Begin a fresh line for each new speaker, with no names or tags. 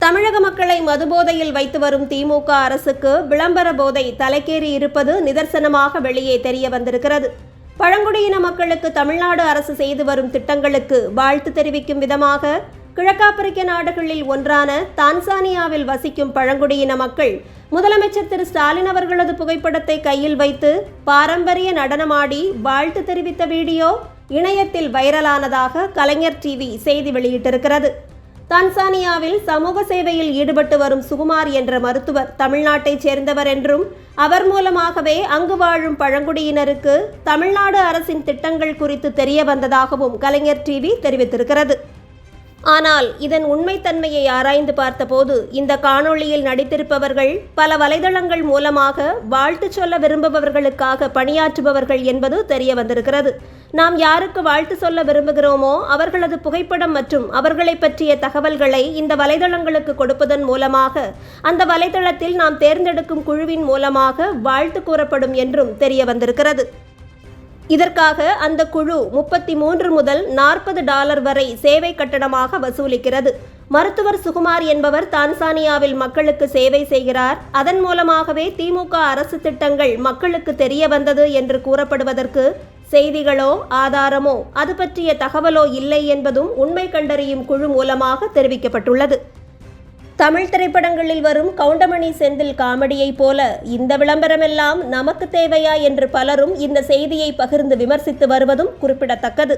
தமிழக மக்களை மதுபோதையில் வைத்து வரும் திமுக அரசுக்கு விளம்பர போதை தலைக்கேறி இருப்பது நிதர்சனமாக வெளியே தெரிய வந்திருக்கிறது. பழங்குடியின மக்களுக்கு தமிழ்நாடு அரசு செய்து வரும் திட்டங்களுக்கு வாழ்த்து தெரிவிக்கும் விதமாக கிழக்காப்பிரிக்க நாடுகளில் ஒன்றான தான்சானியாவில் வசிக்கும் பழங்குடியின மக்கள் முதலமைச்சர் திரு ஸ்டாலின் அவர்களது புகைப்படத்தை கையில் வைத்து பாரம்பரிய நடனமாடி வாழ்த்து தெரிவித்த வீடியோ இணையத்தில் வைரலானதாக கலைஞர் டிவி செய்தி வெளியிட்டிருக்கிறது. தான்சானியாவில் சமூக சேவையில் ஈடுபட்டு வரும் சுகுமார் என்ற மருத்துவர் தமிழ்நாட்டைச் சேர்ந்தவர் என்றும் அவர் மூலமாகவே அங்கு வாழும் பழங்குடியினருக்கு தமிழ்நாடு அரசின் திட்டங்கள் குறித்து தெரிய வந்ததாகவும் கலைஞர் டிவி தெரிவித்திருக்கிறது. ஆனால் இதன் உண்மைத்தன்மையை ஆராய்ந்து பார்த்தபோது இந்த காணொளியில் நடித்திருப்பவர்கள் பல வலைதளங்கள் மூலமாக வாழ்த்து சொல்ல விரும்புபவர்களுக்காக பணியாற்றுபவர்கள் என்பது தெரிய வந்திருக்கிறது. நாம் யாருக்கு வாழ்த்து சொல்ல விரும்புகிறோமோ அவர்களது புகைப்படம் மற்றும் அவர்களை பற்றிய தகவல்களை இந்த வலைதளங்களுக்கு கொடுப்பதன் மூலமாக அந்த வலைதளத்தில் நாம் தேர்ந்தெடுக்கும் குழுவின் மூலமாக வாழ்த்து கூறப்படும் என்றும் தெரிய வந்திருக்கிறது. இதற்காக அந்த குழு $33 முதல் $40 வரை சேவை கட்டணமாக வசூலிக்கிறது. மருத்துவர் சுகுமார் என்பவர் தான்சானியாவில் மக்களுக்கு சேவை செய்கிறார். அதன் மூலமாகவே திமுக அரசு திட்டங்கள் மக்களுக்கு தெரிய வந்தது என்று கூறப்படுவதற்கு செய்திகளோ ஆதாரமோ அது பற்றிய தகவலோ இல்லை என்பதும் உண்மை கண்டறியும் குழு மூலமாக தெரிவிக்கப்பட்டுள்ளது. தமிழ் திரைப்படங்களில் வரும் கவுண்டமணி செந்தில் காமெடியைப் போல இந்த விளம்பரமெல்லாம் நமக்கு தேவையா என்று பலரும் இந்த செய்தியை பகிர்ந்து விமர்சித்து வருவதும் குறிப்பிடத்தக்கது.